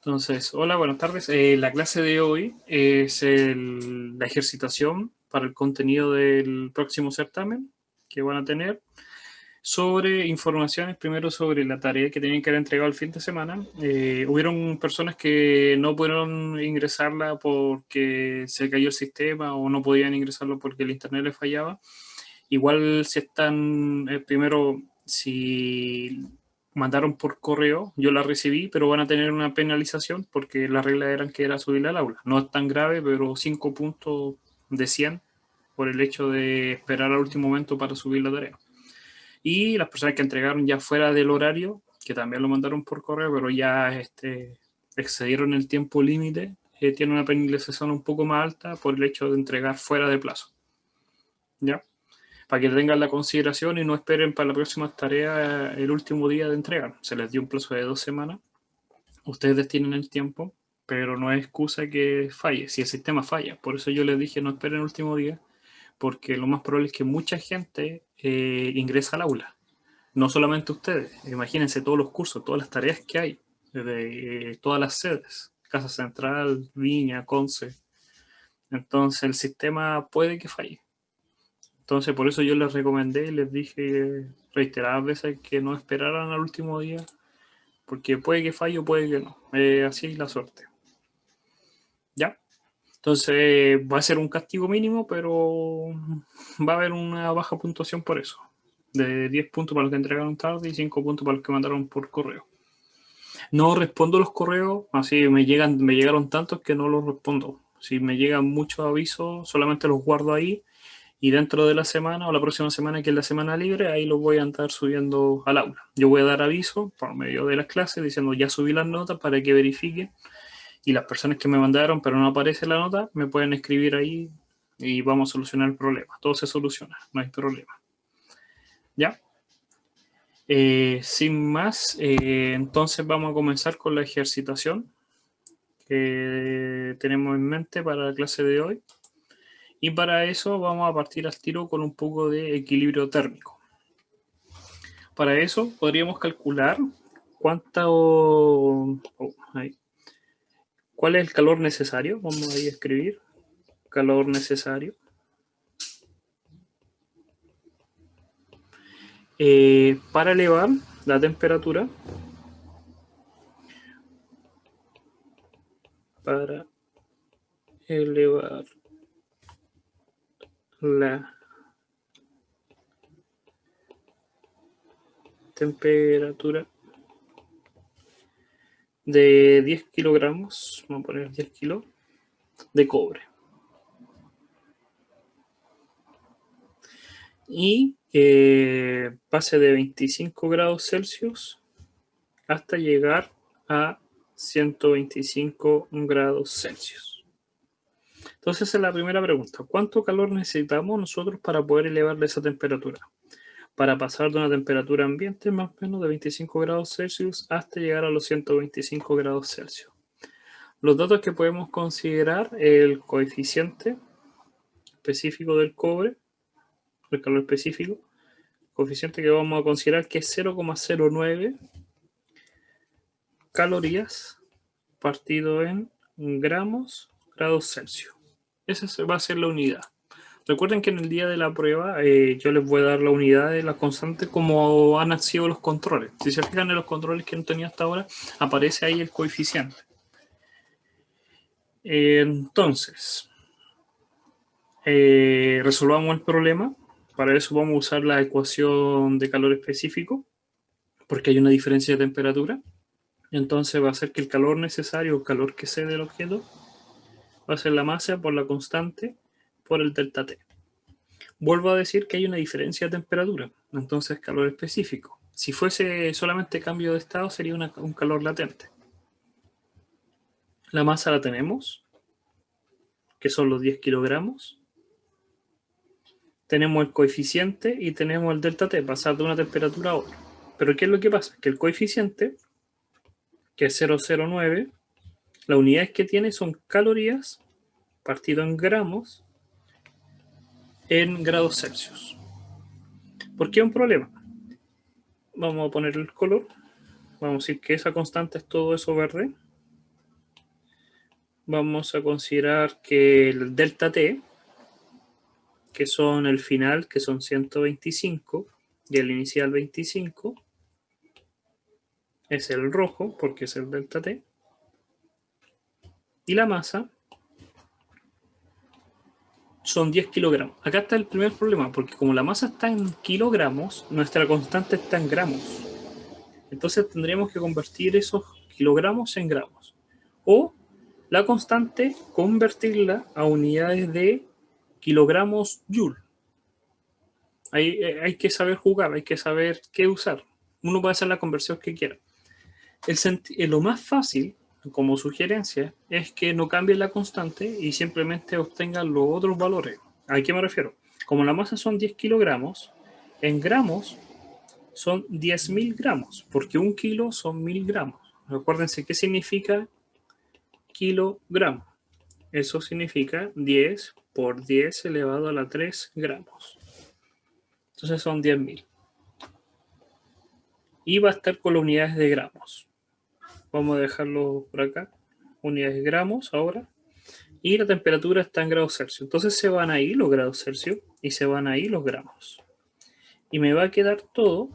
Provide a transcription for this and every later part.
Entonces, hola, buenas tardes. La clase de hoy es la ejercitación para el contenido del próximo certamen que van a tener sobre informaciones, primero sobre la tarea que tenían que haber entregado el fin de semana. Hubieron personas que no pudieron ingresarla porque se cayó el sistema o no podían ingresarlo porque el internet les fallaba. Igual si están, primero, si mandaron por correo, yo la recibí, pero van a tener una penalización porque las reglas eran que era subirla al aula. No es tan grave, pero 5 puntos de 100 por el hecho de esperar al último momento para subir la tarea. Y las personas que entregaron ya fuera del horario, que también lo mandaron por correo, pero ya excedieron el tiempo límite, tienen una penalización un poco más alta por el hecho de entregar fuera de plazo. ¿Ya? Para que tengan la consideración y no esperen para la próxima tarea el último día de entrega. Se les dio un plazo de 2 semanas. Ustedes tienen el tiempo, pero no es excusa que falle, si el sistema falla. Por eso yo les dije no esperen el último día, porque lo más probable es que mucha gente ingrese al aula. No solamente ustedes. Imagínense todos los cursos, todas las tareas que hay, de todas las sedes. Casa Central, Viña, Conce. Entonces el sistema puede que falle. Entonces, por eso yo les recomendé y les dije reiteradas veces que no esperaran al último día, porque puede que falle o puede que no. Así es la suerte. ¿Ya? Entonces, va a ser un castigo mínimo, pero va a haber una baja puntuación por eso. De 10 puntos para los que entregaron tarde y 5 puntos para los que mandaron por correo. No respondo los correos, así me llegaron tantos que no los respondo. Si me llegan muchos avisos, solamente los guardo ahí. Y dentro de la semana o la próxima semana, que es la semana libre, ahí lo voy a andar subiendo al aula. Yo voy a dar aviso por medio de las clases diciendo ya subí las notas para que verifiquen. Y las personas que me mandaron pero no aparece la nota, me pueden escribir ahí y vamos a solucionar el problema. Todo se soluciona, no hay problema. ¿Ya? Sin más, entonces vamos a comenzar con la ejercitación que tenemos en mente para la clase de hoy. Y para eso vamos a partir al tiro con un poco de equilibrio térmico. Para eso podríamos calcular cuál es el calor necesario. Vamos a escribir calor necesario para elevar la temperatura la temperatura de 10 kilogramos, vamos a poner 10 kilos de cobre. Y que pase de 25 grados Celsius hasta llegar a 125 grados Celsius. Entonces, esa es la primera pregunta. ¿Cuánto calor necesitamos nosotros para poder elevar esa temperatura? Para pasar de una temperatura ambiente más o menos de 25 grados Celsius hasta llegar a los 125 grados Celsius. Los datos que podemos considerar: el coeficiente específico del cobre, el calor específico, coeficiente que vamos a considerar que es 0,09 calorías partido en grados Celsius. Esa va a ser la unidad. Recuerden que en el día de la prueba yo les voy a dar la unidad de la constante como han sido los controles. Si se fijan en los controles que no tenía hasta ahora, aparece ahí el coeficiente. Entonces, resolvamos el problema. Para eso vamos a usar la ecuación de calor específico, porque hay una diferencia de temperatura. Entonces va a ser que el calor necesario, el calor que cede el objeto, va a ser la masa por la constante por el delta T. Vuelvo a decir que hay una diferencia de temperatura, entonces calor específico. Si fuese solamente cambio de estado, sería un calor latente. La masa la tenemos, que son los 10 kilogramos. Tenemos el coeficiente y tenemos el delta T, pasar de una temperatura a otra. Pero ¿qué es lo que pasa? Que el coeficiente, que es 0,09, las unidades que tiene son calorías partido en gramos en grados Celsius. ¿Por qué es un problema? Vamos a poner el color. Vamos a decir que esa constante es todo eso verde. vamos a considerar que el delta T, que son el final, que son 125, y el inicial 25, es el rojo, porque es el delta T, y la masa son 10 kilogramos. Acá está el primer problema, porque como la masa está en kilogramos, nuestra constante está en gramos. Entonces tendríamos que convertir esos kilogramos en gramos. O la constante, convertirla a unidades de kilogramos joule. Hay que saber jugar, hay que saber qué usar. Uno puede hacer la conversión que quiera. Lo más fácil, como sugerencia, es que no cambie la constante y simplemente obtengan los otros valores. ¿A qué me refiero? Como la masa son 10 kilogramos, en gramos son 10.000 gramos, porque un kilo son 1000 gramos. Acuérdense qué significa kilogramo. Eso significa 10 por 10 elevado a la 3 gramos. Entonces son 10.000. Y va a estar con las unidades de gramos. Vamos a dejarlo por acá. Unidades de gramos ahora. Y la temperatura está en grados Celsius. Entonces se van ahí los grados Celsius y se van ahí los gramos. Y me va a quedar todo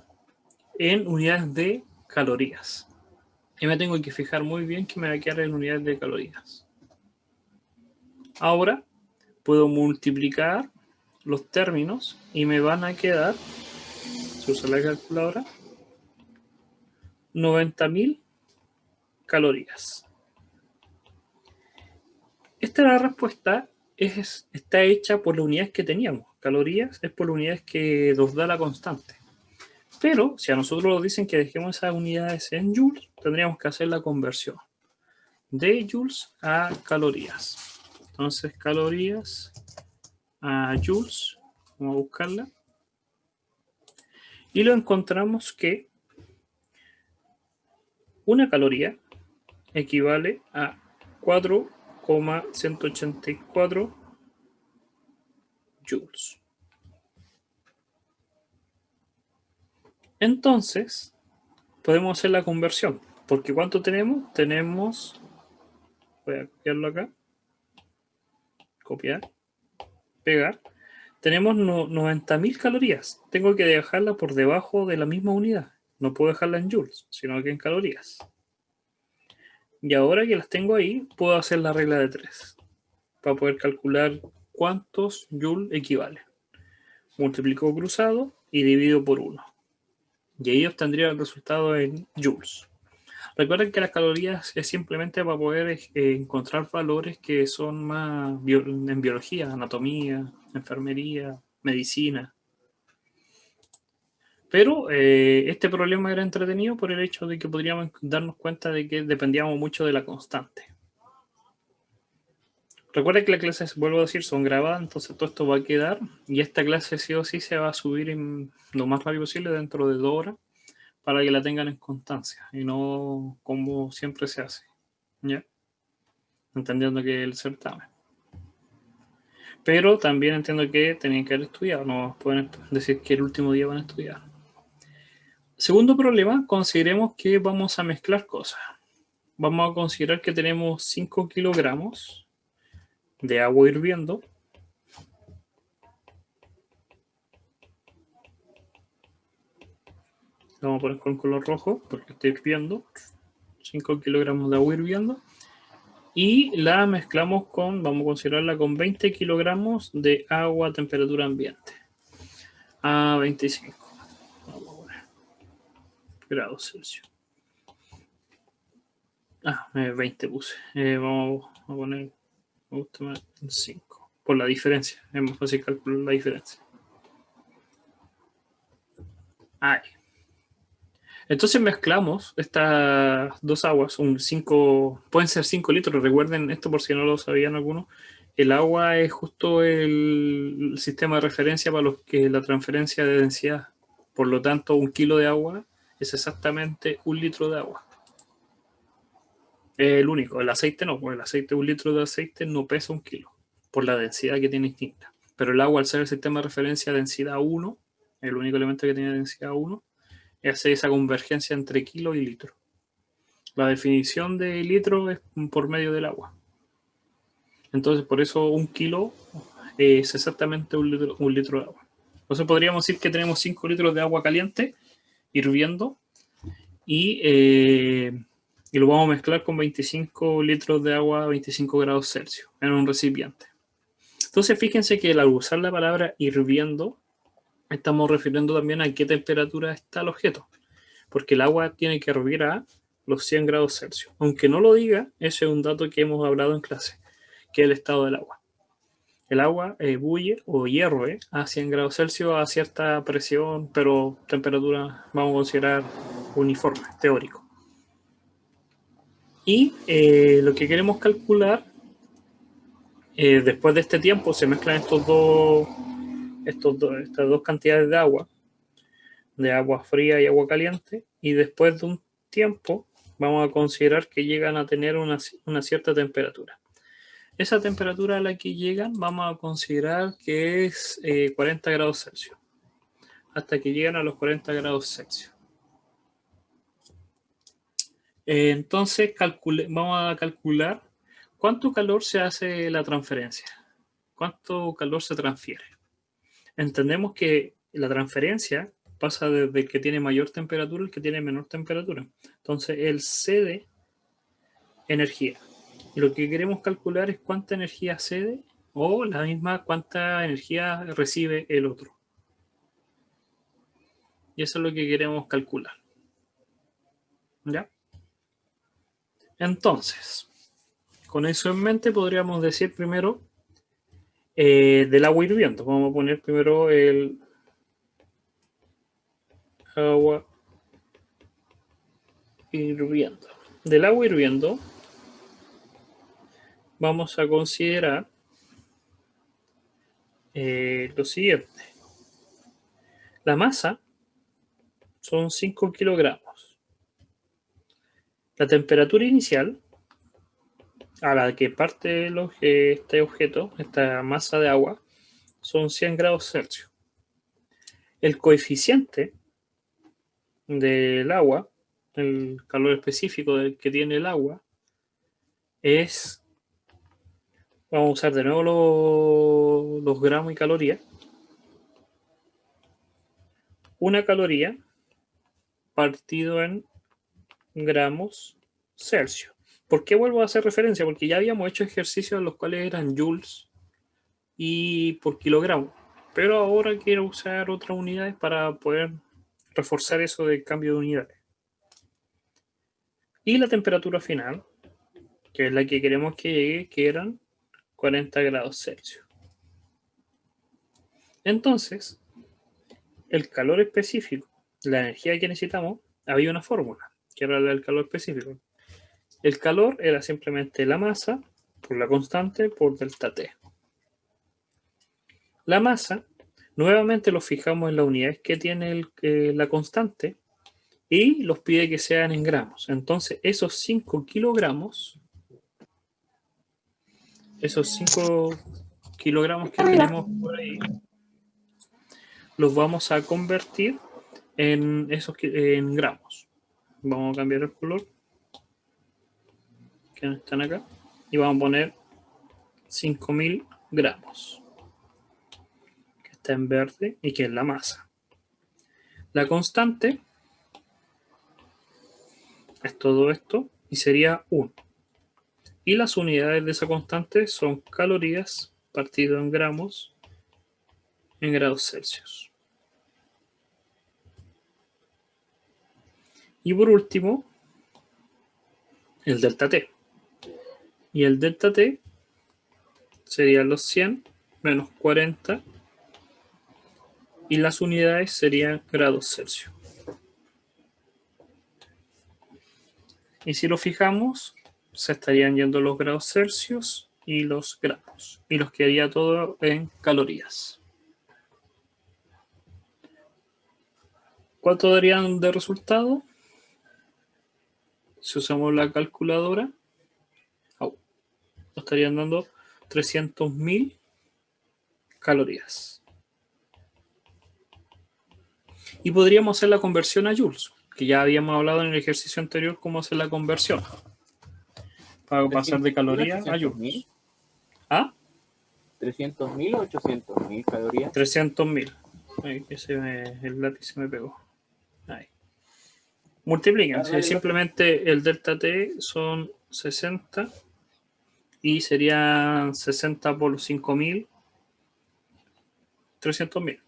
en unidades de calorías. Y me tengo que fijar muy bien que me va a quedar en unidades de calorías. Ahora puedo multiplicar los términos y me van a quedar, si uso la calculadora, 90.000 calorías. Esta respuesta está hecha por las unidades que teníamos. Calorías es por las unidades que nos da la constante. Pero si a nosotros nos dicen que dejemos esas unidades en joules, tendríamos que hacer la conversión de joules a calorías. Entonces, calorías a joules, vamos a buscarla. Y lo encontramos que una caloría equivale a 4,184 joules. Entonces, podemos hacer la conversión. Porque ¿cuánto tenemos? Tenemos, voy a copiarlo acá, copiar, pegar. Tenemos 90.000 calorías. Tengo que dejarla por debajo de la misma unidad. No puedo dejarla en joules, sino que en calorías. Y ahora que las tengo ahí, puedo hacer la regla de 3 para poder calcular cuántos joules equivalen. Multiplico cruzado y divido por 1. Y ahí obtendría el resultado en joules. Recuerden que las calorías es simplemente para poder encontrar valores que son más en biología, anatomía, enfermería, medicina. Pero este problema era entretenido por el hecho de que podríamos darnos cuenta de que dependíamos mucho de la constante. Recuerden que las clases, vuelvo a decir, son grabadas, entonces todo esto va a quedar y esta clase sí o sí se va a subir lo más rápido posible dentro de 2 horas para que la tengan en constancia y no como siempre se hace, ¿ya? Entendiendo que el certamen. Pero también entiendo que tenían que haber estudiado, no pueden decir que el último día van a estudiar. Segundo problema, consideremos que vamos a mezclar cosas. Vamos a considerar que tenemos 5 kilogramos de agua hirviendo. Lo vamos a poner con color rojo porque está hirviendo. 5 kilogramos de agua hirviendo. Y la mezclamos vamos a considerarla con 20 kilogramos de agua a temperatura ambiente. A 25. Vamos a poner grados Celsius. 20 puse. Vamos a poner, me gusta más 5. Por la diferencia. Es más fácil calcular la diferencia. Ahí. Entonces mezclamos estas dos aguas, pueden ser 5 litros, recuerden esto por si no lo sabían algunos, el agua es justo el sistema de referencia para la transferencia de densidad, por lo tanto 1 kilo de agua es exactamente 1 litro de agua. Es el único, el aceite no, porque el aceite, 1 litro de aceite no pesa 1 kilo, por la densidad que tiene distinta, pero el agua al ser el sistema de referencia densidad 1, el único elemento que tiene densidad 1, hace esa convergencia entre kilo y litro. La definición de litro es por medio del agua. Entonces, por eso 1 kilo es exactamente un litro de agua. Entonces, podríamos decir que tenemos 5 litros de agua caliente hirviendo y lo vamos a mezclar con 25 litros de agua a 25 grados Celsius en un recipiente. Entonces, fíjense que al usar la palabra hirviendo, estamos refiriendo también a qué temperatura está el objeto, porque el agua tiene que hervir a los 100 grados Celsius. Aunque no lo diga, ese es un dato que hemos hablado en clase, que es el estado del agua. El agua bulle o hierve a 100 grados Celsius a cierta presión, pero temperatura vamos a considerar uniforme, teórico. Y lo que queremos calcular, después de este tiempo se mezclan estas dos cantidades de agua fría y agua caliente, y después de un tiempo vamos a considerar que llegan a tener una cierta temperatura. Esa temperatura a la que llegan vamos a considerar que es 40 grados Celsius, hasta que llegan a los 40 grados Celsius. Entonces vamos a calcular cuánto calor se hace la transferencia, cuánto calor se transfiere. Entendemos que la transferencia pasa desde el que tiene mayor temperatura al que tiene menor temperatura. Entonces él cede energía. Y lo que queremos calcular es cuánta energía cede o la misma cuánta energía recibe el otro. Y eso es lo que queremos calcular. ¿Ya? Entonces, con eso en mente podríamos decir primero del agua hirviendo. Vamos a poner primero el agua hirviendo. Del agua hirviendo vamos a considerar lo siguiente. La masa son 5 kilogramos. La temperatura inicial a la que parte este objeto, esta masa de agua, son 100 grados Celsius. El coeficiente del agua, el calor específico del que tiene el agua, es, vamos a usar de nuevo los gramos y calorías. Una caloría partido en gramos Celsius. ¿Por qué vuelvo a hacer referencia? Porque ya habíamos hecho ejercicios en los cuales eran joules y por kilogramo, pero ahora quiero usar otras unidades para poder reforzar eso del cambio de unidades. Y la temperatura final, que es la que queremos que llegue, que eran 40 grados Celsius. Entonces, el calor específico, la energía que necesitamos, había una fórmula, que era el calor específico. El calor era simplemente la masa por la constante por delta T. La masa, nuevamente lo fijamos en las unidades que tiene la constante y los pide que sean en gramos. Entonces, esos 5 kilogramos, esos 5 kilogramos que tenemos por ahí, los vamos a convertir en gramos. Vamos a cambiar el color que no están acá y vamos a poner 5000 gramos, que está en verde y que es la masa. La constante es todo esto y sería 1. Y las unidades de esa constante son calorías partido en gramos en grados Celsius. Y por último, el delta T. Y el delta T serían los 100 menos 40 y las unidades serían grados Celsius. Y si lo fijamos, se estarían yendo los grados Celsius y los gramos. Y los quedaría todo en calorías. ¿Cuánto darían de resultado? Si usamos la calculadora, estarían dando 300.000 calorías. Y podríamos hacer la conversión a joules, que ya habíamos hablado en el ejercicio anterior cómo hacer la conversión para pasar de calorías a joules. ¿Ah? 300.000 o 800.000 calorías. 300.000. El lápiz se me pegó. Ahí. Multiplican. Simplemente el delta T son 60 y serían 60 por 5.000. 300.000.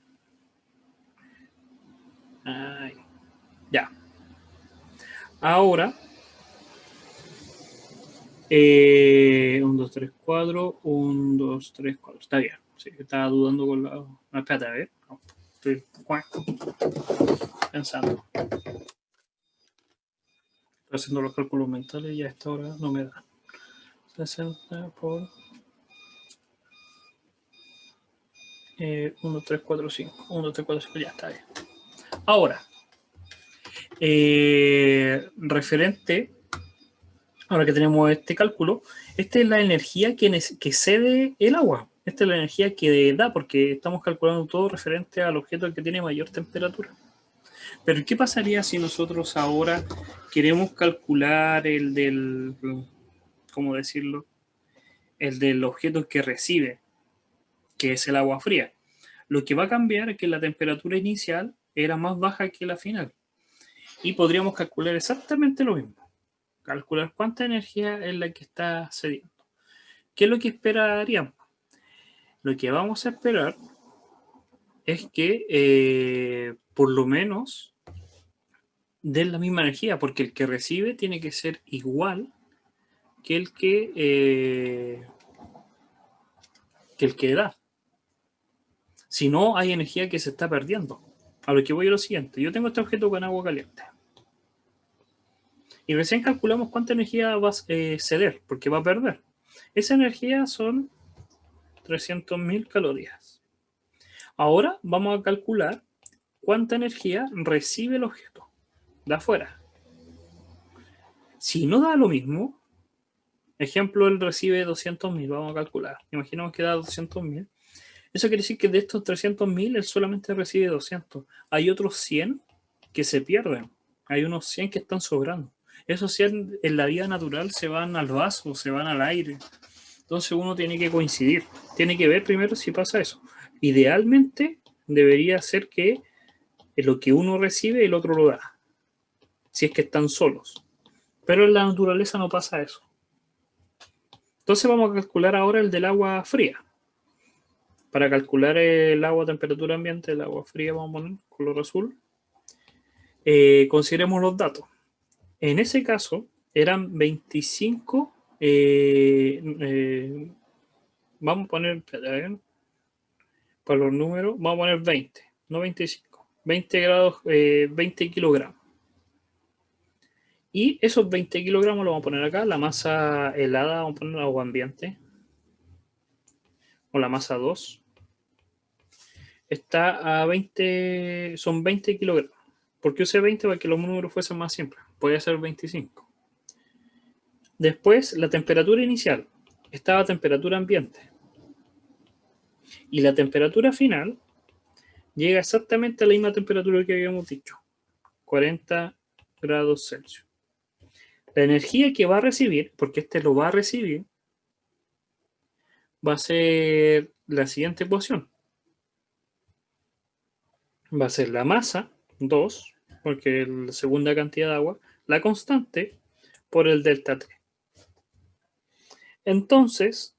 Ya. Ahora, 1, 2, 3, 4. 1, 2, 3, 4. Está bien. Sí, estaba dudando con la. No, espérate, a ver. No, estoy pensando. Estoy haciendo los cálculos mentales y a esta hora no me da. 60 por 1, 3, 4, 5. 1, 3, 4, 5. Ya está bien. Ahora, referente, ahora que tenemos este cálculo, esta es la energía que cede el agua. Esta es la energía que da, porque estamos calculando todo referente al objeto que tiene mayor temperatura. Pero ¿qué pasaría si nosotros ahora queremos calcular el del, ¿cómo decirlo? El del objeto que recibe, que es el agua fría. Lo que va a cambiar es que la temperatura inicial era más baja que la final. Y podríamos calcular exactamente lo mismo. Calcular cuánta energía es la que está cediendo. ¿Qué es lo que esperaríamos? Lo que vamos a esperar es que por lo menos den la misma energía, porque el que recibe tiene que ser igual que el que da. Si no, hay energía que se está perdiendo. A lo que voy a lo siguiente. Yo tengo este objeto con agua caliente. Y recién calculamos cuánta energía va a ceder, porque va a perder. Esa energía son 300.000 calorías. Ahora vamos a calcular cuánta energía recibe el objeto de afuera. Si no da lo mismo, ejemplo, él recibe 200.000, vamos a calcular. Imaginemos que da 200.000. Eso quiere decir que de estos 300.000, él solamente recibe 200. Hay otros 100 que se pierden. Hay unos 100 que están sobrando. Esos 100 en la vida natural se van al vaso, se van al aire. Entonces uno tiene que coincidir. Tiene que ver primero si pasa eso. Idealmente debería ser que lo que uno recibe, el otro lo da. Si es que están solos. Pero en la naturaleza no pasa eso. Entonces vamos a calcular ahora el del agua fría. Para calcular el agua a temperatura ambiente, el agua fría, vamos a poner color azul. Consideremos los datos. En ese caso, eran 25. Vamos a poner, para los números, vamos a poner 20, no 25. 20 grados, 20 kilogramos. Y esos 20 kilogramos los vamos a poner acá. La masa helada, vamos a poner agua ambiente. O la masa 2. Está a 20, son 20 kilogramos. ¿Por qué usé 20? Para que los números fuesen más simples. Podría ser 25. Después, la temperatura inicial. Estaba a temperatura ambiente. Y la temperatura final llega exactamente a la misma temperatura que habíamos dicho. 40 grados Celsius. La energía que va a recibir, porque este lo va a recibir, va a ser la siguiente ecuación. Va a ser la masa, 2, porque es la segunda cantidad de agua, la constante, por el delta T. Entonces,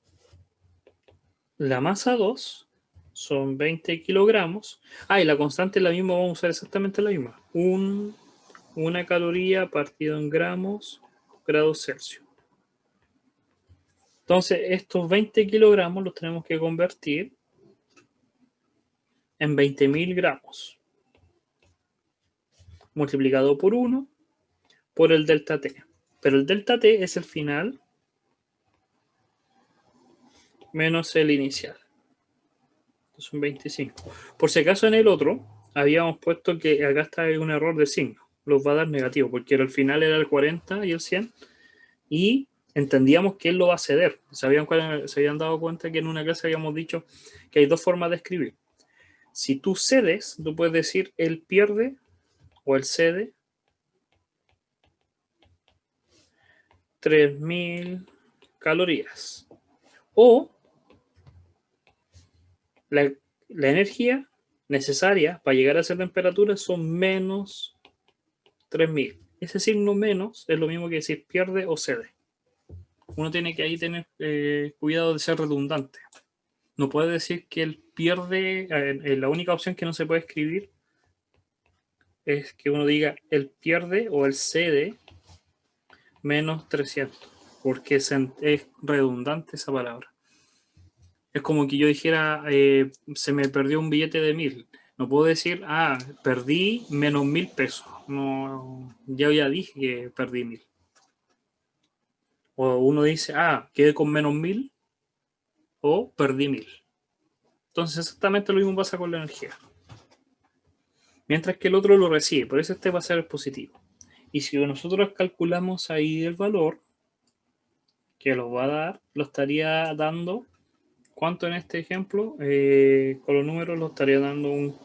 la masa 2 son 20 kilogramos. Y la constante es la misma, vamos a usar exactamente la misma. Una caloría partido en grados Celsius. Entonces, estos 20 kilogramos los tenemos que convertir en 20.000 gramos. Multiplicado por 1 por el delta T. Pero el delta T es el final menos el inicial. Son 25. Por si acaso en el otro habíamos puesto que acá está un error de signo. Los va a dar negativo porque el final era el 40 y el 100. Y entendíamos que él lo va a ceder. Se habían dado cuenta que en una clase habíamos dicho que hay dos formas de escribir. Si tú cedes, tú puedes decir él pierde o él cede 3.000 calorías. O la energía necesaria para llegar a esa temperatura son menos 3000. Ese signo menos es lo mismo que decir pierde o cede. Uno tiene que ahí tener cuidado de ser redundante. No puede decir que él pierde, la única opción que no se puede escribir es que uno diga él pierde o él cede menos 300, porque es redundante esa palabra. Es como que yo dijera, se me perdió un billete de 1000. No puedo decir, perdí menos 1000 pesos. No, ya dije que perdí 1000. O uno dice, quedé con menos 1000 o perdí 1000. Entonces exactamente lo mismo pasa con la energía. Mientras que el otro lo recibe, por eso este va a ser el positivo. Y si nosotros calculamos ahí el valor que lo va a dar, lo estaría dando, ¿cuánto en este ejemplo? Con los números lo estaría dando un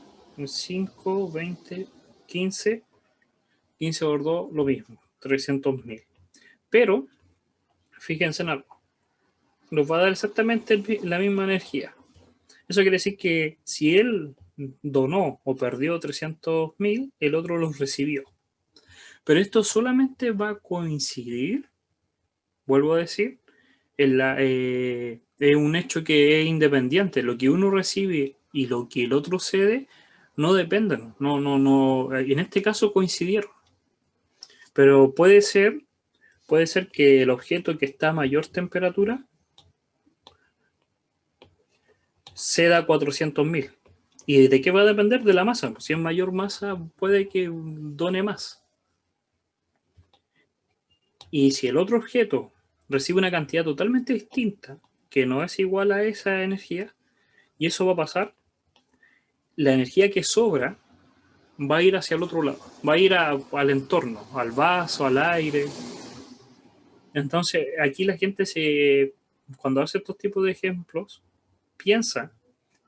5, 20, 15, 15 por 2, lo mismo, 300.000. Pero, fíjense en algo, nos va a dar exactamente la misma energía. Eso quiere decir que si él donó o perdió 300.000, el otro los recibió. Pero esto solamente va a coincidir, vuelvo a decir, es un hecho que es independiente. Lo que uno recibe y lo que el otro cede no dependen. No, en este caso coincidieron. Pero puede ser que el objeto que está a mayor temperatura ceda 400.000. ¿Y de qué va a depender? De la masa. Si es mayor masa, puede que done más. Y si el otro objeto recibe una cantidad totalmente distinta, que no es igual a esa energía, y eso va a pasar, la energía que sobra va a ir hacia el otro lado, va a ir al entorno, al vaso, al aire. Entonces, aquí la gente cuando hace estos tipos de ejemplos, piensa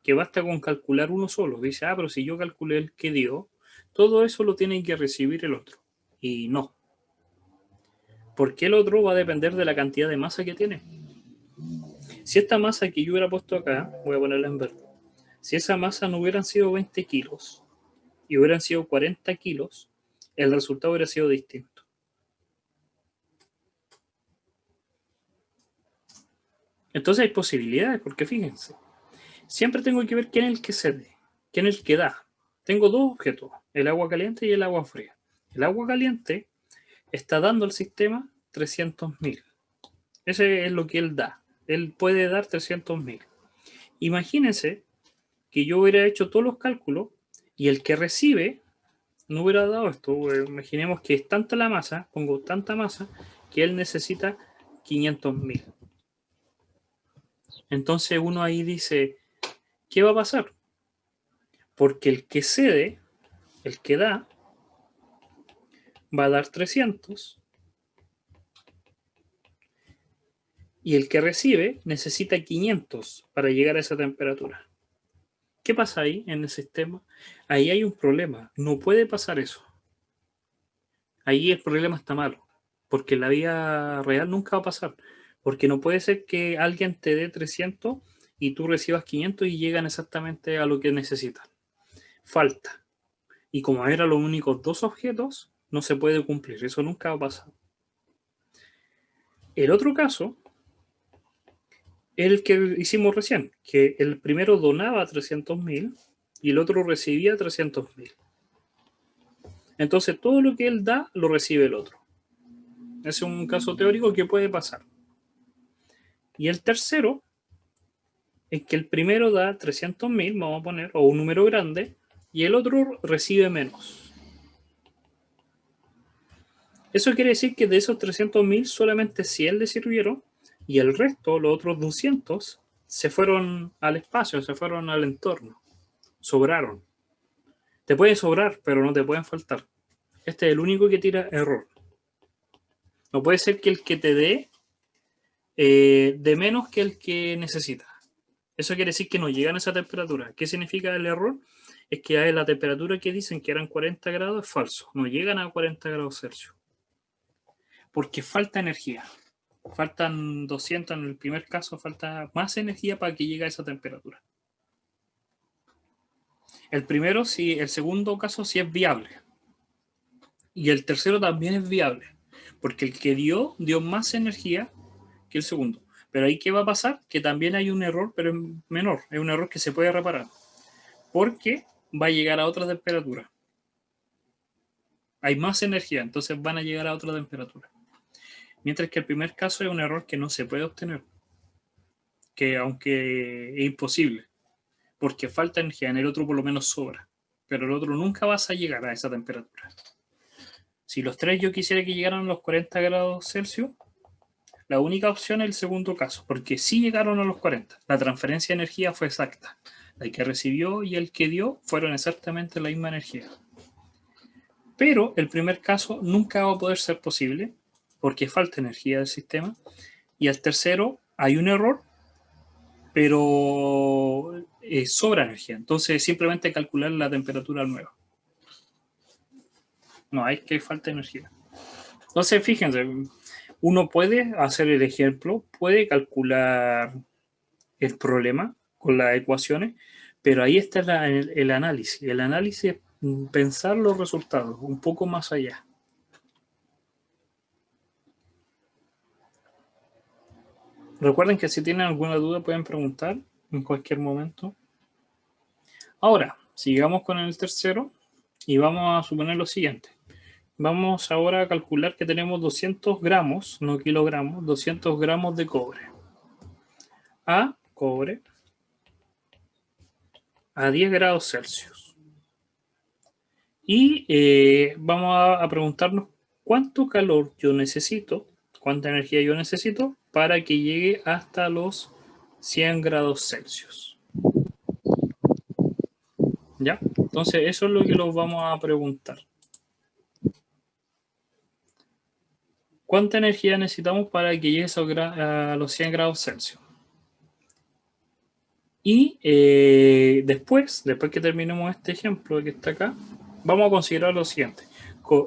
que basta con calcular uno solo. Dice, pero si yo calculé el que dio, todo eso lo tiene que recibir el otro. Y no. Porque el otro va a depender de la cantidad de masa que tiene. Si esta masa que yo hubiera puesto acá, voy a ponerla en verde, si esa masa no hubieran sido 20 kilos y hubieran sido 40 kilos, el resultado hubiera sido distinto. Entonces hay posibilidades, porque fíjense, siempre tengo que ver quién es el que cede, quién es el que da. Tengo dos objetos, el agua caliente y el agua fría. El agua caliente está dando al sistema 300.000. Ese es lo que él da. Él puede dar 300.000. Imagínense que yo hubiera hecho todos los cálculos y el que recibe no hubiera dado esto. Imaginemos que es tanta la masa, pongo tanta masa, que él necesita 500.000. Entonces uno ahí dice, ¿qué va a pasar? Porque el que cede, el que da, va a dar 300 y el que recibe necesita 500 para llegar a esa temperatura. ¿Qué pasa ahí en el sistema? Ahí hay un problema. No puede pasar eso. Ahí el problema está malo. Porque en la vida real nunca va a pasar. Porque no puede ser que alguien te dé 300 y tú recibas 500 y llegan exactamente a lo que necesitan. Falta. Y como eran los únicos dos objetos, no se puede cumplir. Eso nunca va a pasar. El otro caso es el que hicimos recién, que el primero donaba 300.000 y el otro recibía 300.000. Entonces todo lo que él da lo recibe el otro. Ese es un caso teórico que puede pasar. Y el tercero es que el primero da 300.000, vamos a poner, o un número grande, y el otro recibe menos. Eso quiere decir que de esos 300.000 solamente 100 le sirvieron y el resto, los otros 200, se fueron al espacio, se fueron al entorno. Sobraron. Te pueden sobrar, pero no te pueden faltar. Este es el único que tira error. No puede ser que el que te dé de menos que el que necesita. Eso quiere decir que no llegan a esa temperatura. ¿Qué significa el error? Es que la temperatura que dicen que eran 40 grados es falso. No llegan a 40 grados Celsius. Porque falta energía. Faltan 200 en el primer caso, falta más energía para que llegue a esa temperatura. El primero, sí, el segundo caso sí es viable. Y el tercero también es viable. Porque el que dio más energía que el segundo. Pero ahí, ¿qué va a pasar? Que también hay un error, pero es menor. Es un error que se puede reparar. Porque va a llegar a otra temperatura. Hay más energía, entonces van a llegar a otra temperatura. Mientras que el primer caso es un error que no se puede obtener. Que aunque es imposible. Porque falta energía, en el otro por lo menos sobra. Pero el otro nunca vas a llegar a esa temperatura. Si los tres yo quisiera que llegaran a los 40 grados Celsius, la única opción es el segundo caso, porque sí llegaron a los 40. La transferencia de energía fue exacta. El que recibió y el que dio fueron exactamente la misma energía. Pero el primer caso nunca va a poder ser posible, porque falta energía del sistema. Y al tercero hay un error, pero sobra energía. Entonces simplemente calcular la temperatura nueva. No, hay que falta energía. Entonces, fíjense, uno puede hacer el ejemplo, puede calcular el problema con las ecuaciones, pero ahí está el análisis. El análisis es pensar los resultados un poco más allá. Recuerden que si tienen alguna duda pueden preguntar en cualquier momento. Ahora, sigamos con el tercero y vamos a suponer lo siguiente. Vamos ahora a calcular que tenemos 200 gramos, no kilogramos, 200 gramos de cobre. Cobre a 10 grados Celsius. Y vamos a preguntarnos cuánto calor yo necesito, cuánta energía yo necesito para que llegue hasta los 100 grados Celsius. ¿Ya? Entonces eso es lo que nos vamos a preguntar. ¿Cuánta energía necesitamos para que llegue a los 100 grados Celsius? Y después que terminemos este ejemplo que está acá, vamos a considerar lo siguiente.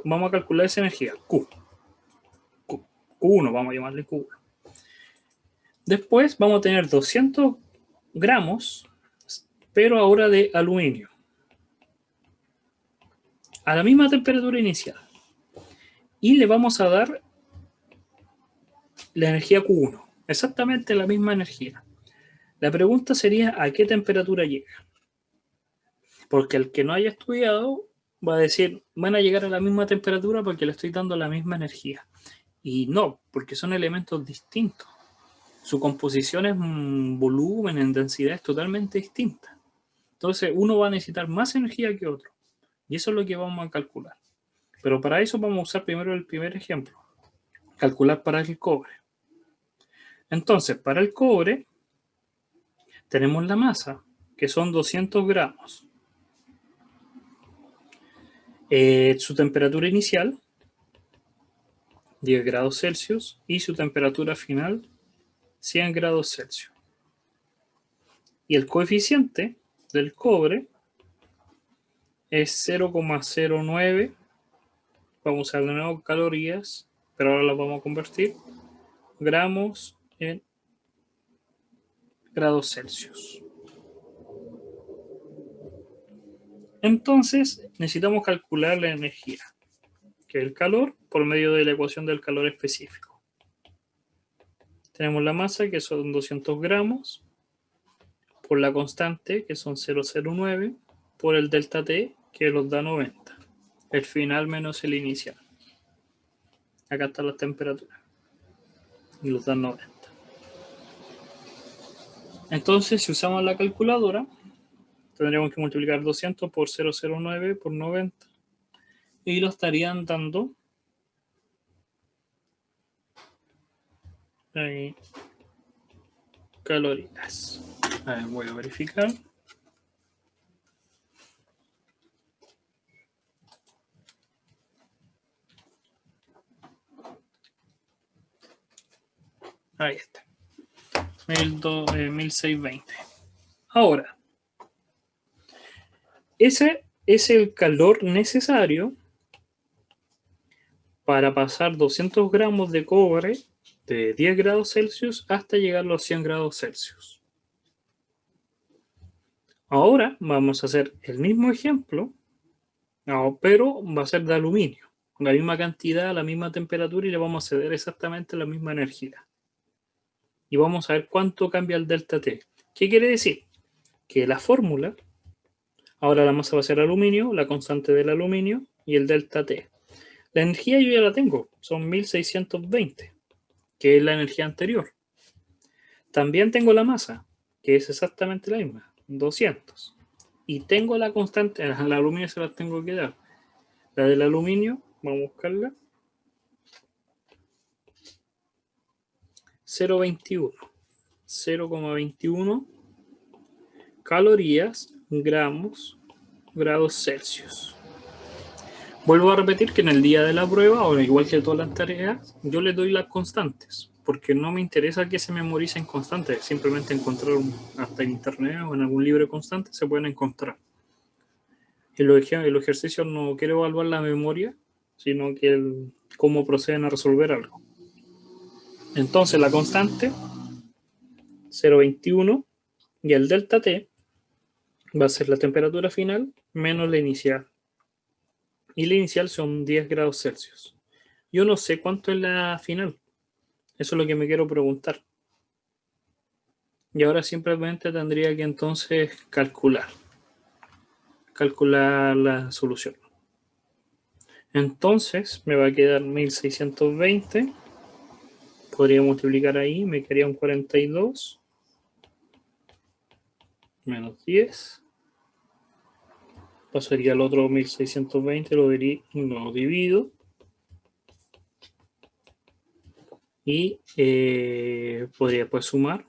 Vamos a calcular esa energía, Q1, vamos a llamarle Q1. Después vamos a tener 200 gramos, pero ahora de aluminio, a la misma temperatura inicial. Y le vamos a dar la energía Q1, exactamente la misma energía. La pregunta sería, ¿a qué temperatura llega? Porque el que no haya estudiado va a decir, van a llegar a la misma temperatura porque le estoy dando la misma energía. Y no, porque son elementos distintos. Su composición en volumen, en densidad es totalmente distinta. Entonces uno va a necesitar más energía que otro. Y eso es lo que vamos a calcular. Pero para eso vamos a usar primero el primer ejemplo. Calcular para el cobre. Entonces, para el cobre tenemos la masa, que son 200 gramos. Su temperatura inicial, 10 grados Celsius, y su temperatura final, 100 grados Celsius. Y el coeficiente del cobre es 0,09. Vamos a usar de nuevo calorías, pero ahora las vamos a convertir gramos en grados Celsius. Entonces necesitamos calcular la energía, que es el calor, por medio de la ecuación del calor específico. Tenemos la masa, que son 200 gramos, por la constante, que son 0,09, por el delta T, que nos da 90. El final menos el inicial. Acá están las temperaturas. Y nos dan 90. Entonces, si usamos la calculadora, tendríamos que multiplicar 200 por 0,09 por 90. Y lo estarían dando ahí, calorías. A ver, voy a verificar. Ahí está. 1620. Ahora, ese es el calor necesario para pasar 200 gramos de cobre de 10 grados Celsius hasta llegar a los 100 grados Celsius. Ahora vamos a hacer el mismo ejemplo, pero va a ser de aluminio. La misma cantidad, la misma temperatura y le vamos a ceder exactamente la misma energía. Y vamos a ver cuánto cambia el delta T. ¿Qué quiere decir? Que la fórmula, ahora la masa va a ser aluminio, la constante del aluminio y el delta T. La energía yo ya la tengo, son 1620, que es la energía anterior. También tengo la masa, que es exactamente la misma, 200. Y tengo la constante, el aluminio se las tengo que dar. La del aluminio, vamos a buscarla, 0,21 calorías, gramos, grados Celsius. Vuelvo a repetir que en el día de la prueba, o igual que todas las tareas, yo le doy las constantes, porque no me interesa que se memoricen constantes, simplemente encontrar hasta en internet o en algún libro constante se pueden encontrar. El ejercicio no quiere evaluar la memoria, sino que cómo proceden a resolver algo. Entonces la constante 0,21 y el delta T va a ser la temperatura final menos la inicial. Y la inicial son 10 grados Celsius. Yo no sé cuánto es la final. Eso es lo que me quiero preguntar. Y ahora simplemente tendría que entonces calcular la solución. Entonces me va a quedar 1620. Podría multiplicar ahí, me quedaría un 42 menos 10. Pasaría al otro 1620, lo divido. Y podría pues sumar.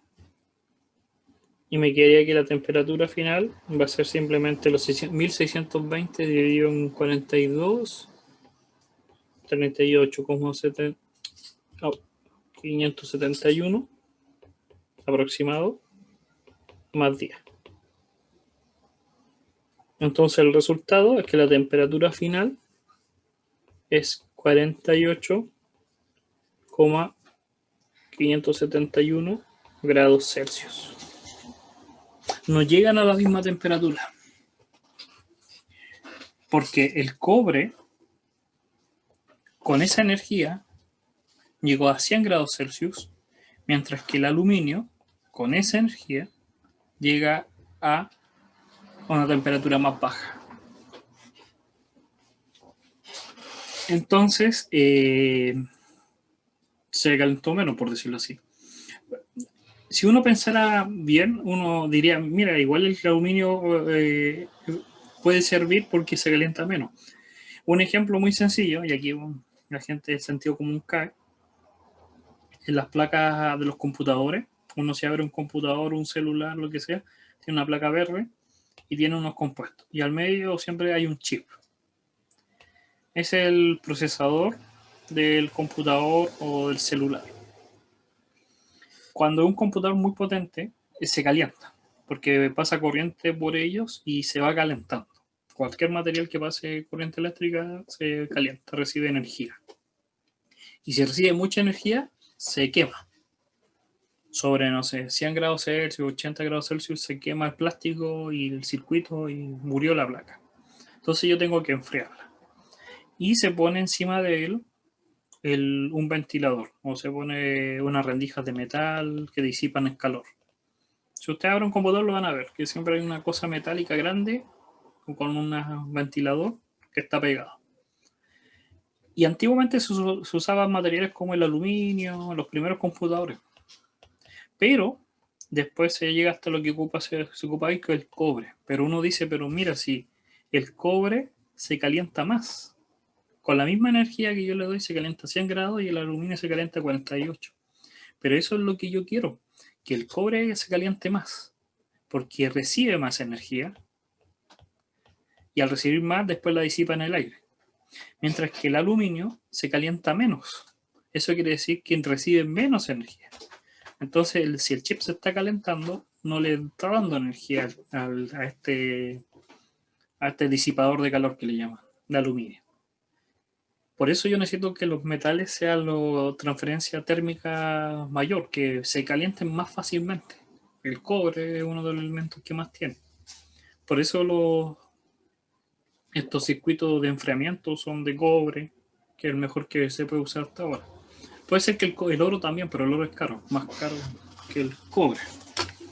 Y me quedaría que la temperatura final va a ser simplemente los 1620 dividido en 42, 571 aproximado, más 10. Entonces el resultado es que la temperatura final es 48,571 grados Celsius. No llegan a la misma temperatura, porque el cobre con esa energía llegó a 100 grados Celsius, mientras que el aluminio con esa energía llega a una temperatura más baja. Entonces se calentó menos, por decirlo así. Si uno pensara bien, uno diría, mira, igual el aluminio puede servir porque se calienta menos. Un ejemplo muy sencillo, y aquí la gente del sentido común cae, en las placas de los computadores. Uno se abre un computador, un celular, lo que sea, tiene una placa verde y tiene unos compuestos. Y al medio siempre hay un chip. Es el procesador del computador o del celular. Cuando es un computador muy potente, se calienta, porque pasa corriente por ellos y se va calentando. Cualquier material que pase corriente eléctrica se calienta, recibe energía. Y si recibe mucha energía, se quema. Sobre, no sé, 100 grados Celsius, 80 grados Celsius, se quema el plástico y el circuito y murió la placa. Entonces yo tengo que enfriarla. Y se pone encima de él un ventilador, o se pone unas rendijas de metal que disipan el calor. Si usted abre un computador lo van a ver, que siempre hay una cosa metálica grande con un ventilador que está pegado. Y antiguamente se usaban materiales como el aluminio, los primeros computadores. Pero después se llega hasta lo que se ocupa ahí, que es el cobre. Pero uno dice, pero mira, si el cobre se calienta más. Con la misma energía que yo le doy se calienta a 100 grados y el aluminio se calienta a 48. Pero eso es lo que yo quiero, que el cobre se caliente más, porque recibe más energía y al recibir más después la disipa en el aire. Mientras que el aluminio se calienta menos. Eso quiere decir que recibe menos energía. Entonces, si el chip se está calentando, no le está dando energía a este disipador de calor que le llaman, de aluminio. Por eso yo necesito que los metales sean la transferencia térmica mayor, que se calienten más fácilmente. El cobre es uno de los elementos que más tiene. Por eso estos circuitos de enfriamiento son de cobre, que es el mejor que se puede usar hasta ahora. Puede ser que el oro también, pero el oro es caro, más caro que el cobre.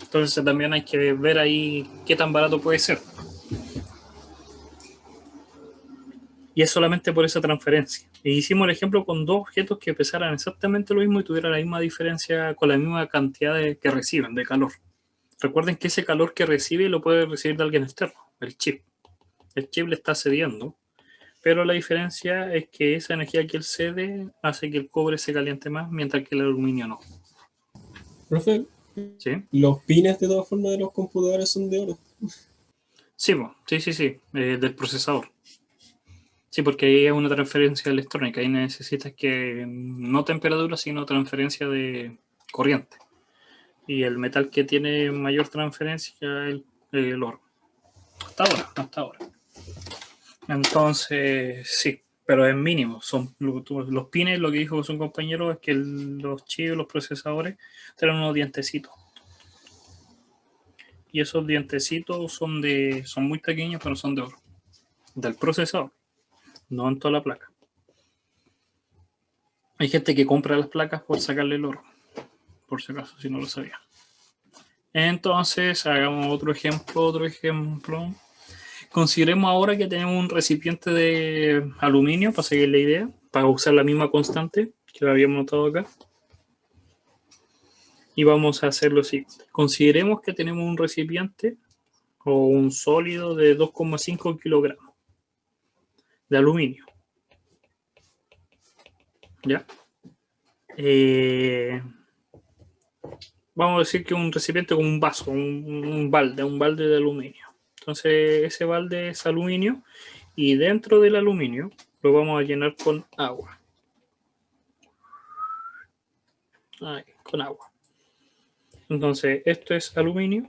Entonces también hay que ver ahí qué tan barato puede ser. Y es solamente por esa transferencia. Y hicimos el ejemplo con dos objetos que pesaran exactamente lo mismo y tuvieran la misma diferencia con la misma cantidad que reciben de calor. Recuerden que ese calor que recibe lo puede recibir de alguien externo, el chip. El chip le está cediendo, pero la diferencia es que esa energía que él cede hace que el cobre se caliente más, mientras que el aluminio no. Profe, ¿Sí? los pines de todas formas de los computadores son de oro. Sí, del procesador. Sí, porque ahí es una transferencia electrónica, ahí necesitas que no temperatura, sino transferencia de corriente. Y el metal que tiene mayor transferencia es el oro. Hasta ahora. Entonces, sí, pero es mínimo. Son los pines, lo que dijo su compañero es que los chips, los procesadores, tienen unos dientecitos. Y esos dientecitos son muy pequeños, pero son de oro. Del procesador, no en toda la placa. Hay gente que compra las placas por sacarle el oro, por si acaso, si no lo sabía. Entonces, hagamos otro ejemplo. Consideremos ahora que tenemos un recipiente de aluminio, para seguir la idea, para usar la misma constante que habíamos notado acá. Y vamos a hacer lo siguiente. Consideremos que tenemos un recipiente o un sólido de 2,5 kilogramos de aluminio. ¿Ya? Vamos a decir que un recipiente con un vaso, un balde de aluminio. Entonces ese balde es aluminio y dentro del aluminio lo vamos a llenar con agua. Con agua. Entonces esto es aluminio,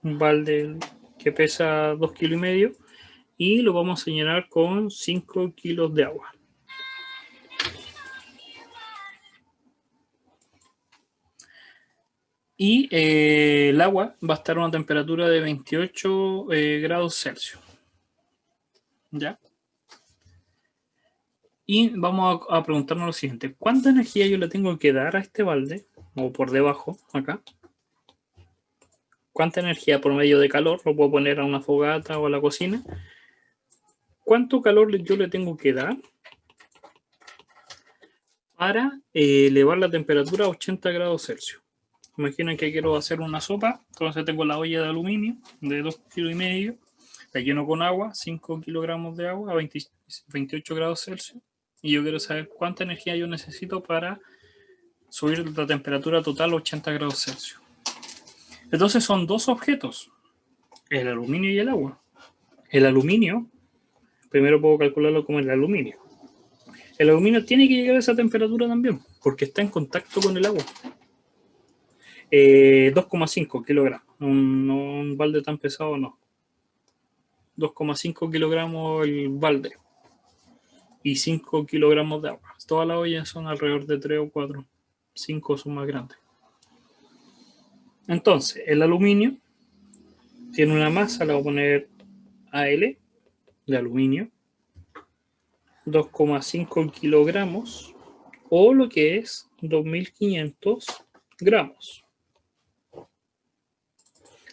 un balde que pesa 2,5 kilos y lo vamos a llenar con 5 kilos de agua. Y el agua va a estar a una temperatura de 28 grados Celsius. ¿Ya? Y vamos a preguntarnos lo siguiente. ¿Cuánta energía yo le tengo que dar a este balde? O por debajo, acá. ¿Cuánta energía por medio de calor? Lo puedo poner a una fogata o a la cocina. ¿Cuánto calor yo le tengo que dar para elevar la temperatura a 80 grados Celsius? Imaginen que quiero hacer una sopa. Entonces tengo la olla de aluminio de 2,5 kilos. La lleno con agua, 5 kilogramos de agua a 28 grados Celsius. Y yo quiero saber cuánta energía yo necesito para subir la temperatura total a 80 grados Celsius. Entonces son dos objetos, el aluminio y el agua. El aluminio, primero puedo calcularlo como el aluminio. El aluminio tiene que llegar a esa temperatura también, porque está en contacto con el agua. 2,5 kilogramos, un balde tan pesado no. 2,5 kilogramos el balde y 5 kilogramos de agua. Todas las ollas son alrededor de 3 o 4, 5 son más grandes. Entonces, el aluminio tiene una masa, le voy a poner AL de aluminio, 2,5 kilogramos o lo que es 2.500 gramos.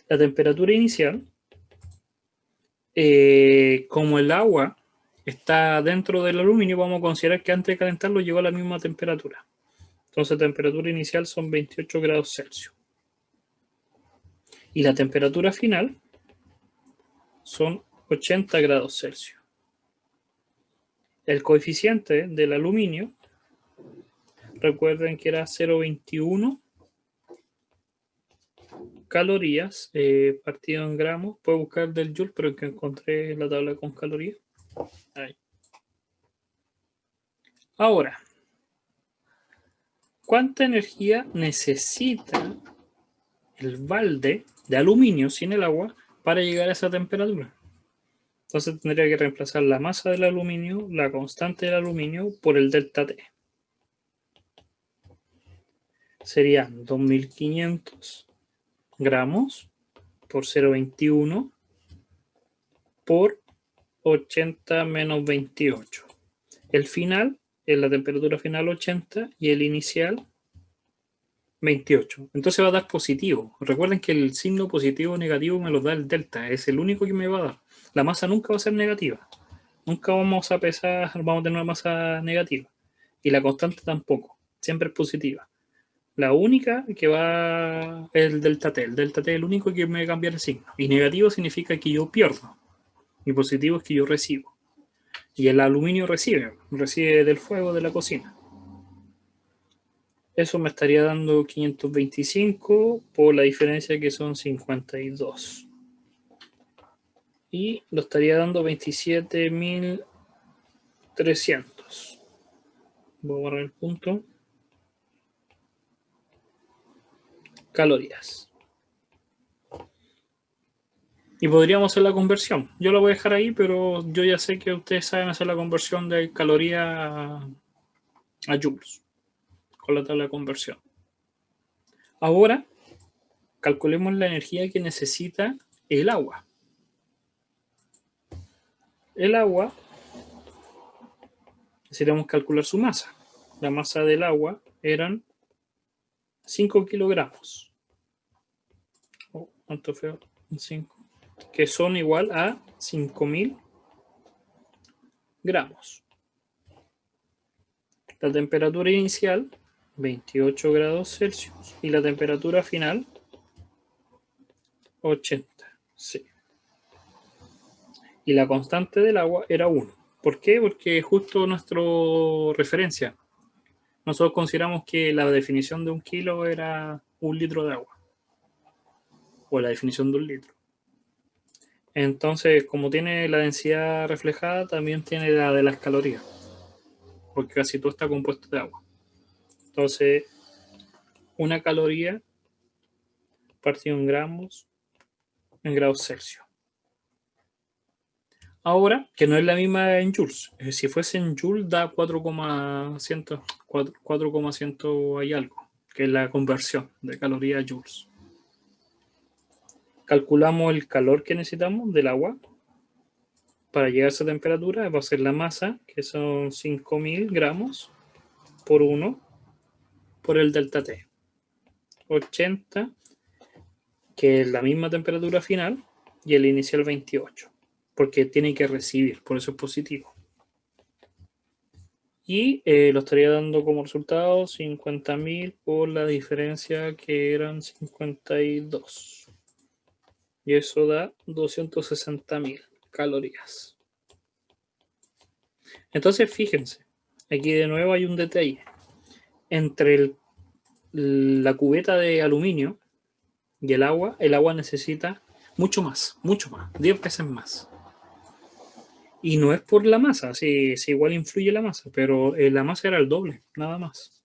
La temperatura inicial, como el agua está dentro del aluminio, vamos a considerar que antes de calentarlo llegó a la misma temperatura. Entonces, la temperatura inicial son 28 grados Celsius. Y la temperatura final son 80 grados Celsius. El coeficiente del aluminio, recuerden que era 0,21 calorías partido en gramos. Puedo buscar del Joule, pero que encontré la tabla con calorías. Ahí. Ahora, ¿cuánta energía necesita el balde de aluminio sin el agua para llegar a esa temperatura? Entonces tendría que reemplazar la masa del aluminio, la constante del aluminio, por el delta T. Serían 2.500 gramos por 0,21 por 80 menos 28. El final es la temperatura final 80 y el inicial 28. Entonces va a dar positivo. Recuerden que el signo positivo o negativo me lo da el delta. Es el único que me va a dar. La masa nunca va a ser negativa. Nunca vamos a pesar, vamos a tener una masa negativa. Y la constante tampoco. Siempre es positiva. La única que va es el delta T. El delta T es el único que me va a cambiar el signo. Y negativo significa que yo pierdo. Y positivo es que yo recibo. Y el aluminio recibe del fuego de la cocina. Eso me estaría dando 525 por la diferencia que son 52. Y lo estaría dando 27.300. Voy a borrar el punto. Calorías. Y podríamos hacer la conversión. Yo la voy a dejar ahí, pero yo ya sé que ustedes saben hacer la conversión de caloría a joules con la tabla de conversión. Ahora, calculemos la energía que necesita el agua. El agua, necesitamos calcular su masa. La masa del agua eran 5 kilogramos. ¿Cuánto fue? 5. Que son igual a 5.000 gramos. La temperatura inicial, 28 grados Celsius. Y la temperatura final, 80. Sí. Y la constante del agua era 1. ¿Por qué? Porque justo nuestra referencia. Nosotros consideramos que la definición de 1 kilo era 1 litro de agua. O la definición de 1 litro. Entonces, como tiene la densidad reflejada, también tiene la de las calorías. Porque casi todo está compuesto de agua. Entonces, una caloría partido en gramos, en grados Celsius. Ahora, que no es la misma en joules. Si fuese en joules, da 4,100 hay algo, que es la conversión de caloría a joules. Calculamos el calor que necesitamos del agua para llegar a esa temperatura. Va a ser la masa, que son 5.000 gramos por 1 por el delta T. 80, que es la misma temperatura final, y el inicial 28, porque tiene que recibir, por eso es positivo. Y lo estaría dando como resultado 50.000 por la diferencia que eran 52. Y eso da 260.000 calorías. Entonces, fíjense, aquí de nuevo hay un detalle. Entre la cubeta de aluminio y el agua necesita mucho más, 10 veces más. Y no es por la masa, sí igual influye la masa, pero la masa era el doble, nada más.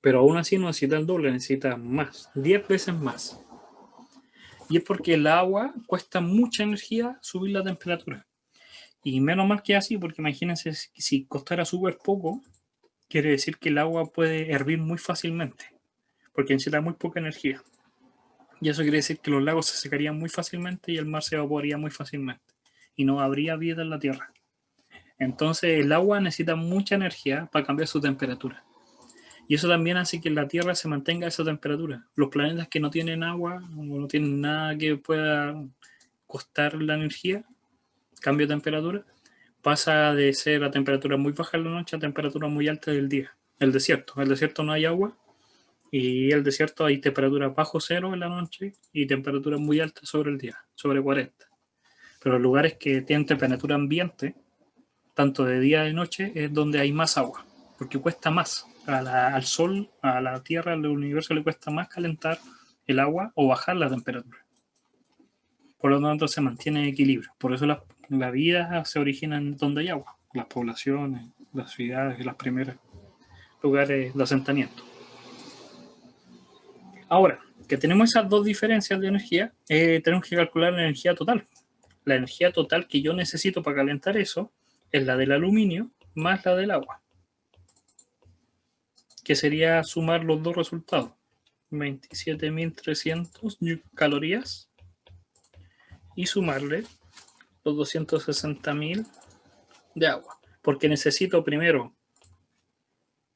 Pero aún así no necesita el doble, necesita más, 10 veces más. Y es porque el agua cuesta mucha energía subir la temperatura. Y menos mal que así, porque imagínense si costara súper poco, quiere decir que el agua puede hervir muy fácilmente, porque necesita muy poca energía. Y eso quiere decir que los lagos se secarían muy fácilmente y el mar se evaporaría muy fácilmente. Y no habría vida en la Tierra. Entonces el agua necesita mucha energía para cambiar su temperatura. Y eso también hace que la Tierra se mantenga a esa temperatura. Los planetas que no tienen agua o no tienen nada que pueda costar la energía, cambio de temperatura, pasa de ser a temperatura muy baja en la noche a temperatura muy alta del día. El desierto no hay agua y el desierto hay temperatura bajo cero en la noche y temperatura muy alta sobre el día, sobre 40. Pero los lugares que tienen temperatura ambiente, tanto de día y de noche, es donde hay más agua, porque cuesta más. Al Sol, a la Tierra, al universo le cuesta más calentar el agua o bajar la temperatura. Por lo tanto, se mantiene en equilibrio. Por eso la vida se origina en donde hay agua. Las poblaciones, las ciudades, los primeros lugares de asentamiento. Ahora, que tenemos esas dos diferencias de energía, tenemos que calcular la energía total. La energía total que yo necesito para calentar eso es la del aluminio más la del agua, que sería sumar los dos resultados, 27.300 calorías y sumarle los 260.000 de agua, porque necesito primero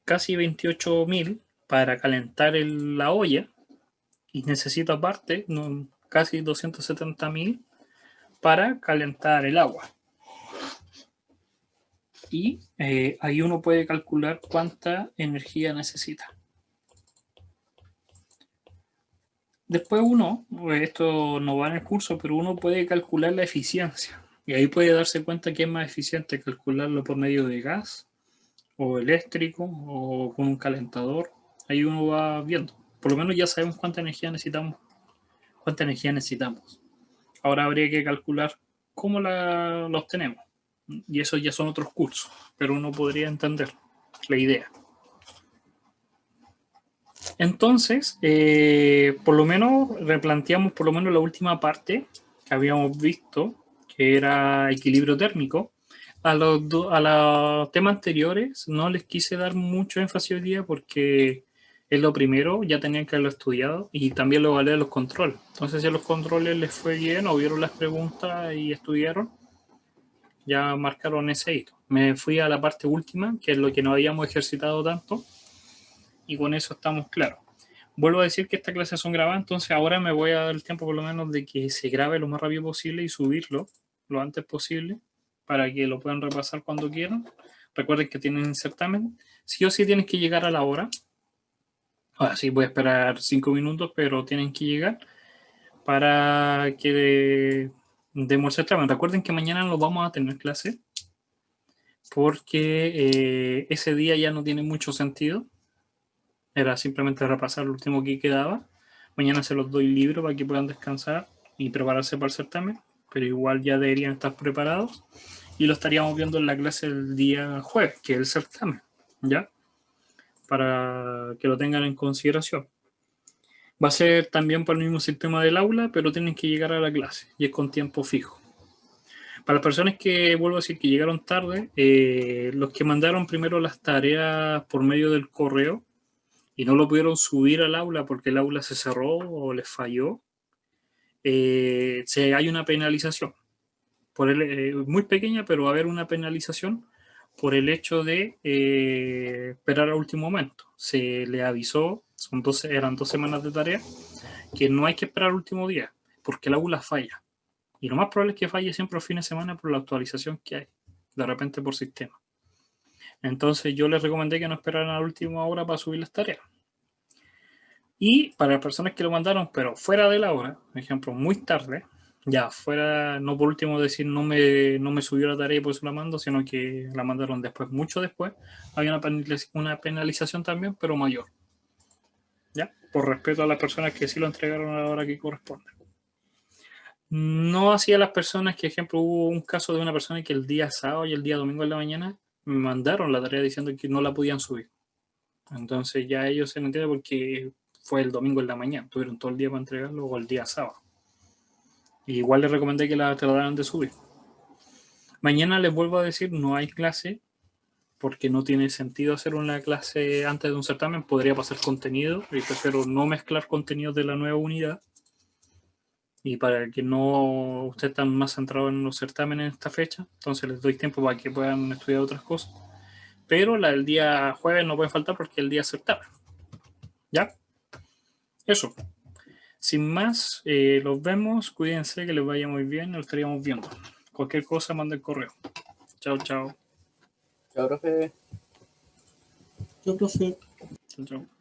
casi 28.000 para calentar la olla y necesito aparte casi 270.000 para calentar el agua. Y ahí uno puede calcular cuánta energía necesita. Después esto no va en el curso, pero uno puede calcular la eficiencia. Y ahí puede darse cuenta que es más eficiente calcularlo por medio de gas, o eléctrico, o con un calentador. Ahí uno va viendo. Por lo menos ya sabemos cuánta energía necesitamos. Ahora habría que calcular cómo la obtenemos. Y eso ya son otros cursos, pero uno podría entender la idea. Entonces, por lo menos replanteamos por lo menos la última parte que habíamos visto, que era equilibrio térmico. A los temas anteriores no les quise dar mucho énfasis hoy día porque es lo primero, ya tenían que haberlo estudiado y también lo evalué los controles. Entonces, si a los controles les fue bien o vieron las preguntas y estudiaron, ya marcaron ese hito. Me fui a la parte última, que es lo que no habíamos ejercitado tanto, y con eso estamos claros. Vuelvo a decir que estas clases son grabadas, entonces ahora me voy a dar el tiempo por lo menos de que se grabe lo más rápido posible y subirlo lo antes posible para que lo puedan repasar cuando quieran. Recuerden que tienen certamen. Sí o sí tienen que llegar a la hora. Ahora sí, voy a esperar 5 minutos, pero tienen que llegar para que demos el certamen. Recuerden que mañana no vamos a tener clase porque ese día ya no tiene mucho sentido. Era simplemente repasar lo último que quedaba. Mañana se los doy libre para que puedan descansar y prepararse para el certamen, pero igual ya deberían estar preparados y lo estaríamos viendo en la clase el día jueves, que es el certamen, ¿ya? Para que lo tengan en consideración. Va a ser también por el mismo sistema del aula, pero tienen que llegar a la clase y es con tiempo fijo. Para las personas que, vuelvo a decir, que llegaron tarde, los que mandaron primero las tareas por medio del correo y no lo pudieron subir al aula porque el aula se cerró o les falló, hay una penalización. Muy pequeña, pero va a haber una penalización por el hecho de esperar al último momento. Se le avisó, eran 2 semanas de tarea, que no hay que esperar al último día, porque el aula falla. Y lo más probable es que falle siempre los fines de semana por la actualización que hay, de repente por sistema. Entonces yo les recomendé que no esperaran a la última hora para subir las tareas. Y para las personas que lo mandaron, pero fuera de la hora, por ejemplo, muy tarde, ya fuera, no por último decir no me subió la tarea y por eso la mando, sino que la mandaron después, mucho después, había una penalización también, pero mayor. ¿Ya? Por respeto a las personas que sí lo entregaron a la hora que corresponde. No hacía las personas que, ejemplo, hubo un caso de una persona que el día sábado y el día domingo en la mañana me mandaron la tarea diciendo que no la podían subir. Entonces ya ellos se entienden porque fue el domingo en la mañana, tuvieron todo el día para entregarlo o el día sábado. Y igual les recomendé que la trataran de subir. Mañana les vuelvo a decir, no hay clase porque no tiene sentido hacer una clase antes de un certamen, podría pasar contenido y prefiero no mezclar contenidos de la nueva unidad. Y para que no ustedes están más centrados en los certámenes en esta fecha, entonces les doy tiempo para que puedan estudiar otras cosas. Pero la del día jueves no puede faltar porque el día certamen. ¿Ya? Eso. Sin más, los vemos. Cuídense, que les vaya muy bien. Nos estaríamos viendo. Cualquier cosa, manden correo. Chao, chao. Chao, profe. Yo, profe. Chao, chao.